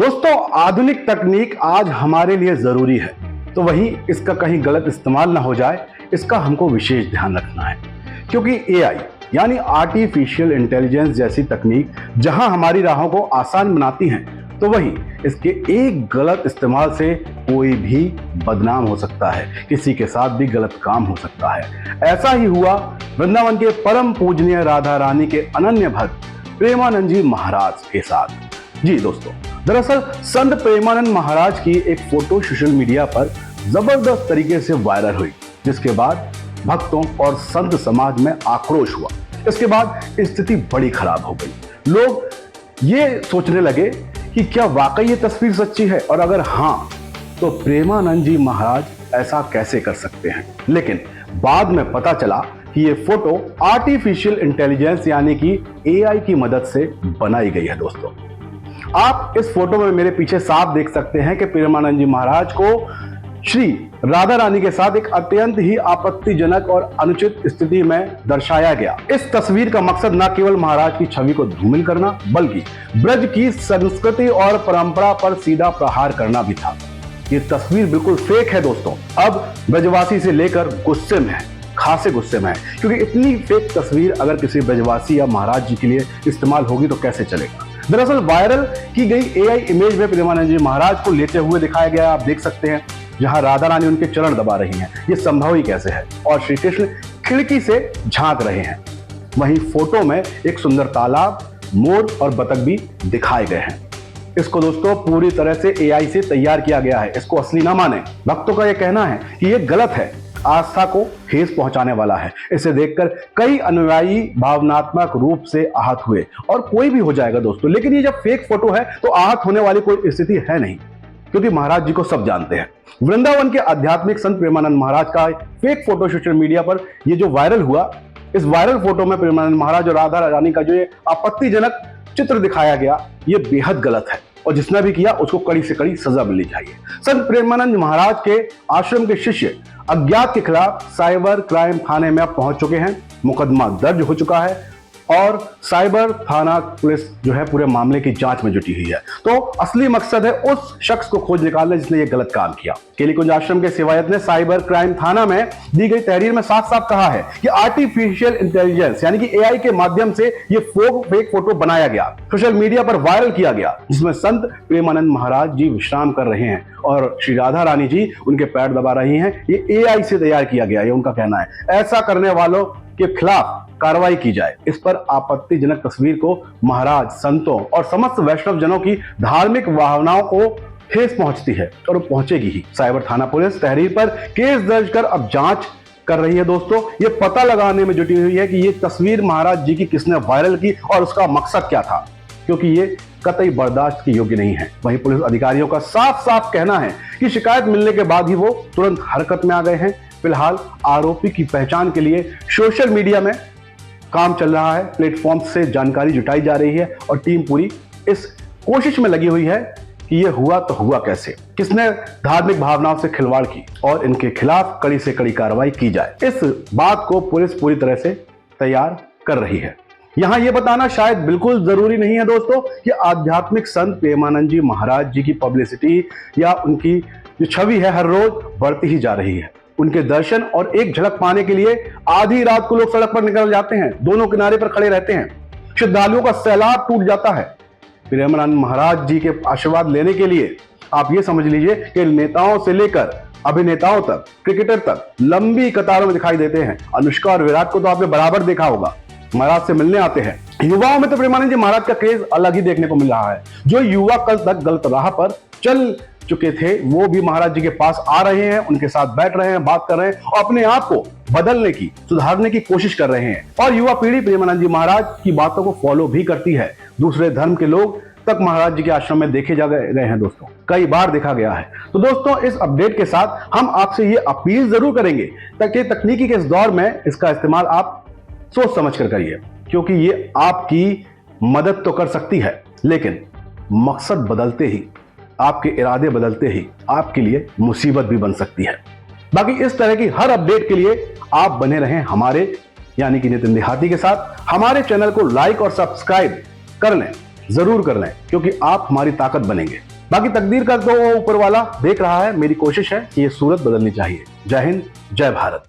दोस्तों, आधुनिक तकनीक आज हमारे लिए जरूरी है, तो वहीं इसका कहीं गलत इस्तेमाल ना हो जाए, इसका हमको विशेष ध्यान रखना है। क्योंकि एआई यानी आर्टिफिशियल इंटेलिजेंस जैसी तकनीक जहां हमारी राहों को आसान बनाती हैं, तो वहीं इसके एक गलत इस्तेमाल से कोई भी बदनाम हो सकता है, किसी के साथ भी गलत काम हो सकता है। ऐसा ही हुआ वृंदावन के परम पूजनीय राधा रानी के अनन्य भक्त प्रेमानंद जी महाराज के साथ। जी दोस्तों, दरअसल संत प्रेमानंद महाराज की एक फोटो सोशल मीडिया पर जबरदस्त तरीके से वायरल हुई, जिसके बाद भक्तों और संत समाज में आक्रोश हुआ। इसके बाद स्थिति बड़ी खराब हो गई। लोग ये सोचने लगे कि क्या वाकई ये तस्वीर सच्ची है, और अगर हाँ तो प्रेमानंद जी महाराज ऐसा कैसे कर सकते हैं। लेकिन बाद में पता चला कि ये फोटो आर्टिफिशियल इंटेलिजेंस यानी कि एआई की मदद से बनाई गई है। दोस्तों, आप इस फोटो में मेरे पीछे साफ देख सकते हैं कि प्रेमानंद जी महाराज को श्री राधा रानी के साथ एक अत्यंत ही आपत्तिजनक और अनुचित स्थिति में दर्शाया गया। इस तस्वीर का मकसद न केवल महाराज की छवि को धूमिल करना, बल्कि ब्रज की संस्कृति और परंपरा पर सीधा प्रहार करना भी था। ये तस्वीर बिल्कुल फेक है दोस्तों। अब ब्रजवासी से लेकर गुस्से में है, खासे गुस्से में है, क्योंकि इतनी फेक तस्वीर अगर किसी ब्रजवासी या महाराज जी के लिए इस्तेमाल होगी तो कैसे चलेगा। दरअसल वायरल की गई एआई इमेज में प्रेमानंद जी महाराज को लेते हुए दिखाया गया, आप देख सकते हैं, जहां राधा रानी उनके चरण दबा रही हैं। ये संभव ही कैसे है, और श्री कृष्ण खिड़की से झांक रहे हैं। वहीं फोटो में एक सुंदर तालाब, मोर और बतख भी दिखाए गए हैं। इसको दोस्तों पूरी तरह से एआई से तैयार किया गया है, इसको असली ना माने। भक्तों का यह कहना है कि यह गलत है, आस्था को ठेस पहुंचाने वाला है। इसे देखकर कई अनुयायी भावनात्मक रूप से आहत हुए, और कोई भी हो जाएगा दोस्तों। लेकिन ये जब फेक फोटो है तो आहत होने वाली कोई स्थिति है नहीं, क्योंकि महाराज जी को सब जानते हैं। वृंदावन के आध्यात्मिक संत प्रेमानंद महाराज का फेक फोटो सोशल मीडिया पर ये जो वायरल हुआ, इस वायरल फोटो में प्रेमानंद महाराज और राधा रानी का जो ये आपत्तिजनक चित्र दिखाया गया, ये बेहद गलत है, और जिसने भी किया उसको कड़ी से कड़ी सजा मिलनी चाहिए। संत प्रेमानंद महाराज के आश्रम के शिष्य अज्ञात के खिलाफ साइबर क्राइम थाने में अब पहुंच चुके हैं। मुकदमा दर्ज हो चुका है और साइबर थाना पुलिस जो है पूरे मामले की जांच में जुटी हुई है। तो असली मकसद है उस शख्स को खोज निकालना जिसने ये गलत काम किया। केलीकुंज आश्रम के सेवायत ने साइबर क्राइम थाना में दी गई तहरीर में साफ साफ कहा है कि आर्टिफिशियल इंटेलिजेंस यानी कि एआई के माध्यम से ये फेक फोटो बनाया गया, सोशल मीडिया पर वायरल किया गया, जिसमें संत प्रेमानंद महाराज जी विश्राम कर रहे हैं और श्री राधा रानी जी उनके पैर दबा रही हैं। ये एआई से तैयार किया गया, ये उनका कहना है। ऐसा करने वालों के खिलाफ कार्रवाई की जाए। इस पर आपत्तिजनक तस्वीर को महाराज, संतों और समस्त वैष्णव जनों की धार्मिक भावनाओं को ठेस पहुंचती है, और पहुंचेगी ही। साइबर थाना पुलिस तहरीर पर केस दर्ज कर अब जांच कर रही है। दोस्तों, ये पता लगाने में जुटी हुई है कि ये तस्वीर महाराज जी की किसने वायरल की और उसका मकसद क्या था, क्योंकि ये कतई बर्दाश्त के योग्य नहीं है। वहीं पुलिस अधिकारियों का साफ साफ कहना है कि शिकायत मिलने के बाद ही वो तुरंत हरकत में आ गए हैं। फिलहाल आरोपी की पहचान के लिए सोशल मीडिया में काम चल रहा है, प्लेटफॉर्म से जानकारी जुटाई जा रही है, और टीम पूरी इस कोशिश में लगी हुई है कि ये हुआ तो हुआ कैसे, किसने धार्मिक भावनाओं से खिलवाड़ की, और इनके खिलाफ कड़ी से कड़ी कार्रवाई की जाए। इस बात को पुलिस पूरी तरह से तैयार कर रही है। यहां यह बताना शायद बिल्कुल जरूरी नहीं है दोस्तों कि आध्यात्मिक संत प्रेमानंद जी महाराज जी की पब्लिसिटी या उनकी जो छवि है हर रोज बढ़ती ही जा रही है। उनके दर्शन और एक झलक पाने के लिए आधी रात को लोग सड़क पर निकल जाते हैं, दोनों किनारे पर खड़े रहते हैं, श्रद्धालुओं का सैलाब टूट जाता है। प्रेमानंद महाराज जी के आशीर्वाद लेने के लिए आप ये समझ लीजिए कि नेताओं से लेकर अभिनेताओं तक, क्रिकेटर तक लंबी कतारों में दिखाई देते हैं। अनुष्का और विराट को तो आपने बराबर देखा होगा, महाराज से मिलने आते हैं। युवाओं में तो प्रेमानंद जी महाराज का क्रेज अलग ही देखने को मिल रहा है। जो युवा कल तक गलत राह पर चल चुके थे, वो भी महाराज जी के पास आ रहे हैं, उनके साथ बैठ रहे हैं, बात कर रहे हैं, और अपने आप को बदलने की, सुधारने की कोशिश कर रहे हैं। और युवा पीढ़ी प्रेमानंद जी महाराज की बातों को फॉलो भी करती है। दूसरे धर्म के लोग तक महाराज जी के आश्रम में देखे जा गए हैं दोस्तों, कई बार देखा गया है। तो दोस्तों, इस अपडेट के साथ हम आपसे ये अपील जरूर करेंगे ताकि तकनीकी के इस दौर में इसका इस्तेमाल आप सोच समझ कर करिए, क्योंकि ये आपकी मदद तो कर सकती है, लेकिन मकसद बदलते ही, आपके इरादे बदलते ही आपके लिए मुसीबत भी बन सकती है। बाकी इस तरह की हर अपडेट के लिए आप बने रहें हमारे यानी कि नितिन देहाती के साथ। हमारे चैनल को लाइक और सब्सक्राइब कर लें, जरूर कर लें, क्योंकि आप हमारी ताकत बनेंगे। बाकी तकदीर का तो ऊपर वाला देख रहा है, मेरी कोशिश है कि ये सूरत बदलनी चाहिए। जय हिंद, जय भारत।